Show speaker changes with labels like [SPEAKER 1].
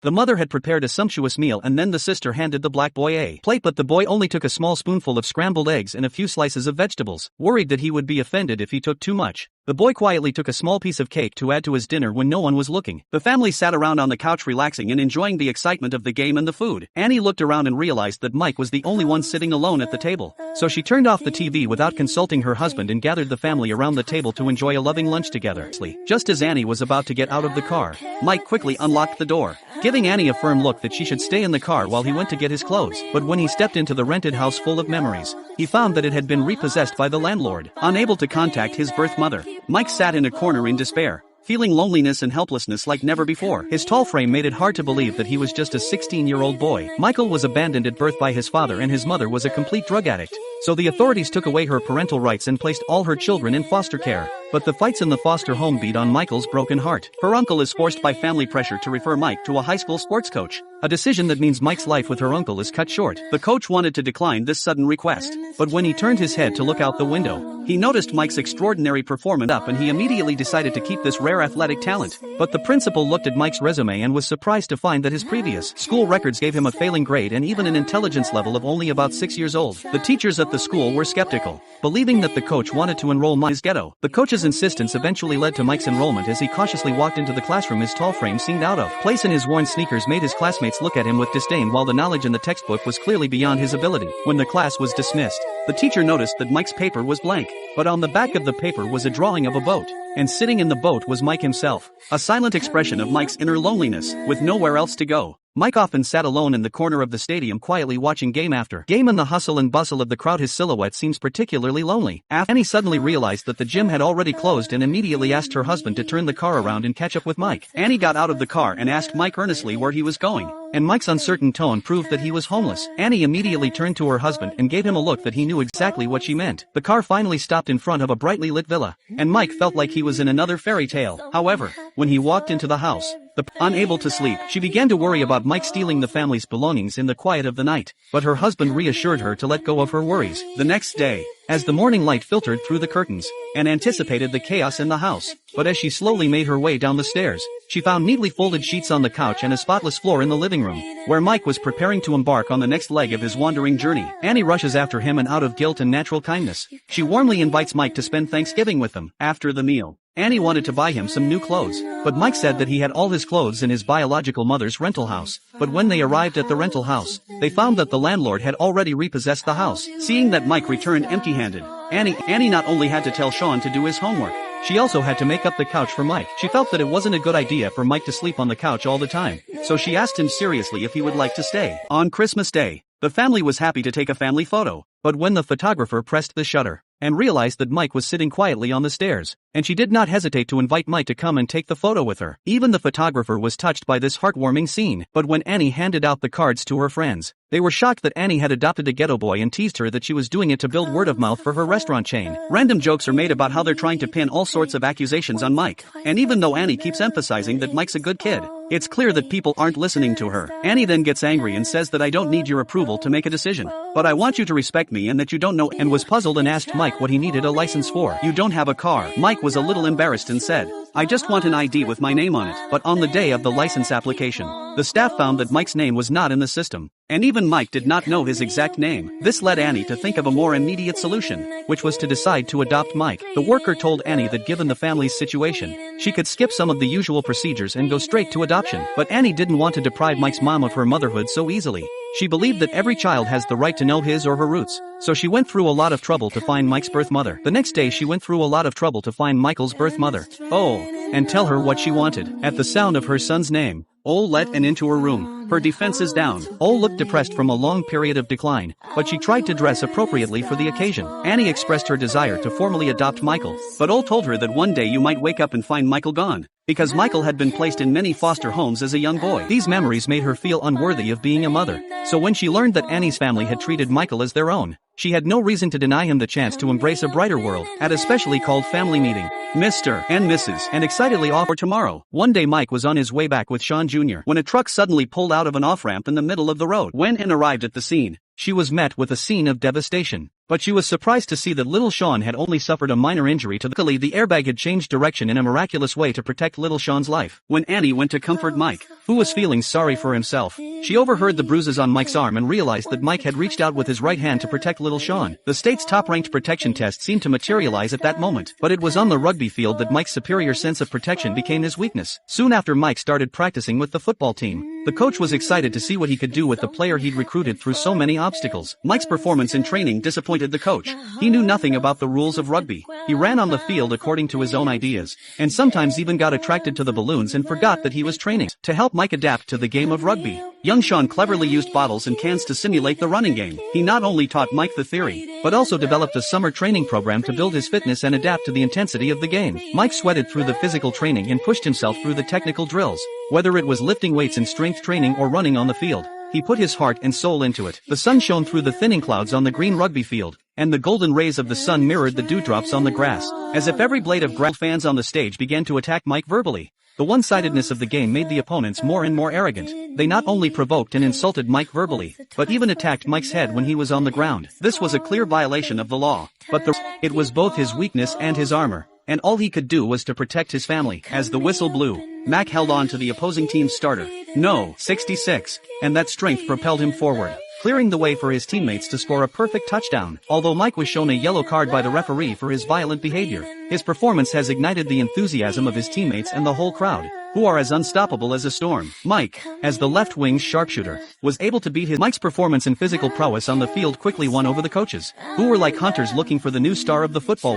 [SPEAKER 1] The mother had prepared a sumptuous meal and then the sister handed the black boy a plate, but the boy only took a small spoonful of scrambled eggs and a few slices of vegetables, worried that he would be offended if he took too much. The boy quietly took a small piece of cake to add to his dinner when no one was looking. The family sat around on the couch relaxing and enjoying the excitement of the game and the food. Annie looked around and realized that Mike was the only one sitting alone at the table. So she turned off the TV without consulting her husband and gathered the family around the table to enjoy a loving lunch together. Just as Annie was about to get out of the car, Mike quickly unlocked the door, giving Annie a firm look that she should stay in the car while he went to get his clothes. But when he stepped into the rented house full of memories, he found that it had been repossessed by the landlord. Unable to contact his birth mother, Mike sat in a corner in despair, feeling loneliness and helplessness like never before. His tall frame made it hard to believe that he was just a 16-year-old boy. Michael was abandoned at birth by his father and his mother was a complete drug addict. So the authorities took away her parental rights and placed all her children in foster care. But the fights in the foster home beat on Michael's broken heart. Her uncle is forced by family pressure to refer Mike to a high school sports coach, a decision that means Mike's life with her uncle is cut short. The coach wanted to decline this sudden request, but when he turned his head to look out the window, he noticed Mike's extraordinary performance and he immediately decided to keep this rare athletic talent. But the principal looked at Mike's resume and was surprised to find that his previous school records gave him a failing grade and even an intelligence level of only about 6 years old. The teachers at the school were skeptical, believing that the coach wanted to enroll Mike's ghetto. The coach's insistence eventually led to Mike's enrollment as he cautiously walked into the classroom, his tall frame seemed out of place and his worn sneakers made his classmates look at him with disdain while the knowledge in the textbook was clearly beyond his ability. When the class was dismissed, the teacher noticed that Mike's paper was blank, but on the back of the paper was a drawing of a boat, and sitting in the boat was Mike himself, a silent expression of Mike's inner loneliness. With nowhere else to go, Mike often sat alone in the corner of the stadium quietly watching game after game. In the hustle and bustle of the crowd, his silhouette seems particularly lonely. Annie suddenly realized that the gym had already closed and immediately asked her husband to turn the car around and catch up with Mike. Annie got out of the car and asked Mike earnestly where he was going, and Mike's uncertain tone proved that he was homeless. Annie immediately turned to her husband and gave him a look that he knew exactly what she meant. The car finally stopped in front of a brightly lit villa, and Mike felt like he was in another fairy tale. However, when he walked into the house, unable to sleep, she began to worry about Mike stealing the family's belongings in the quiet of the night. But her husband reassured her to let go of her worries. The next day, as the morning light filtered through the curtains, Anne anticipated the chaos in the house. But as she slowly made her way down the stairs, she found neatly folded sheets on the couch and a spotless floor in the living room, where Mike was preparing to embark on the next leg of his wandering journey. Annie rushes after him and out of guilt and natural kindness, she warmly invites Mike to spend Thanksgiving with them. After the meal, Annie wanted to buy him some new clothes, but Mike said that he had all his clothes in his biological mother's rental house. But when they arrived at the rental house, they found that the landlord had already repossessed the house. Seeing that Mike returned empty-handed, Annie not only had to tell Sean to do his homework, she also had to make up the couch for Mike. She felt that it wasn't a good idea for Mike to sleep on the couch all the time, so she asked him seriously if he would like to stay. On Christmas Day, the family was happy to take a family photo, but when the photographer pressed the shutter and realized that Mike was sitting quietly on the stairs, and she did not hesitate to invite Mike to come and take the photo with her. Even the photographer was touched by this heartwarming scene. But when Annie handed out the cards to her friends, they were shocked that Annie had adopted a ghetto boy and teased her that she was doing it to build word of mouth for her restaurant chain. Random jokes are made about how they're trying to pin all sorts of accusations on Mike, and even though Annie keeps emphasizing that Mike's a good kid, it's clear that people aren't listening to her. Annie then gets angry and says that I don't need your approval to make a decision, but I want you to respect me and that you don't know, and was puzzled and asked Mike what he needed a license for. You don't have a car. Mike was a little embarrassed and said, I just want an ID with my name on it. But on the day of the license application, the staff found that Mike's name was not in the system, and even Mike did not know his exact name. This led Annie to think of a more immediate solution, which was to decide to adopt Mike. The worker told Annie that given the family's situation, she could skip some of the usual procedures and go straight to adoption. But Annie didn't want to deprive Mike's mom of her motherhood so easily. She believed that every child has the right to know his or her roots, so she went through a lot of trouble to find Mike's birth mother. The next day she went through a lot of trouble to find Michael's birth mother. And tell her what she wanted. At the sound of her son's name, let Anne into her room, her defenses down. Looked depressed from a long period of decline, but she tried to dress appropriately for the occasion. Annie expressed her desire to formally adopt Michael, but told her that one day you might wake up and find Michael gone, because Michael had been placed in many foster homes as a young boy. These memories made her feel unworthy of being a mother, so when she learned that Annie's family had treated Michael as their own, she had no reason to deny him the chance to embrace a brighter world. At a specially called family meeting, Mr. and Mrs. and excitedly offered tomorrow. One day Mike was on his way back with Sean Jr. when a truck suddenly pulled out of an off-ramp in the middle of the road. When Anne arrived at the scene, she was met with a scene of devastation. But she was surprised to see that little Sean had only suffered a minor injury to the luckily the airbag had changed direction in a miraculous way to protect little Sean's life. When Annie went to comfort Mike, who was feeling sorry for himself, she overheard the bruises on Mike's arm and realized that Mike had reached out with his right hand to protect little Sean. The state's top-ranked protection test seemed to materialize at that moment, but it was on the rugby field that Mike's superior sense of protection became his weakness. Soon after Mike started practicing with the football team, the coach was excited to see what he could do with the player he'd recruited through so many obstacles. Mike's performance in training disappointed the coach. He knew nothing about the rules of rugby. He ran on the field according to his own ideas, and sometimes even got attracted to the balloons and forgot that he was training. To help Mike adapt to the game of rugby, young Sean cleverly used bottles and cans to simulate the running game. He not only taught Mike the theory, but also developed a summer training program to build his fitness and adapt to the intensity of the game. Mike sweated through the physical training and pushed himself through the technical drills. Whether it was lifting weights in strength training or running on the field, he put his heart and soul into it. The sun shone through the thinning clouds on the green rugby field, and the golden rays of the sun mirrored the dewdrops on the grass. As if every blade of grass, fans on the stage began to attack Mike verbally. The one-sidedness of the game made the opponents more and more arrogant. They not only provoked and insulted Mike verbally, but even attacked Mike's head when he was on the ground. This was a clear violation of the law, but it was both his weakness and his armor, and all he could do was to protect his family. As the whistle blew, Mac held on to the opposing team's starter, No. 66, and that strength propelled him forward, clearing the way for his teammates to score a perfect touchdown. Although Mike was shown a yellow card by the referee for his violent behavior, his performance has ignited the enthusiasm of his teammates and the whole crowd, who are as unstoppable as a storm. Mike, as the left-wing sharpshooter, was able to beat Mike's performance and physical prowess on the field quickly won over the coaches, who were like hunters looking for the new star of the football world.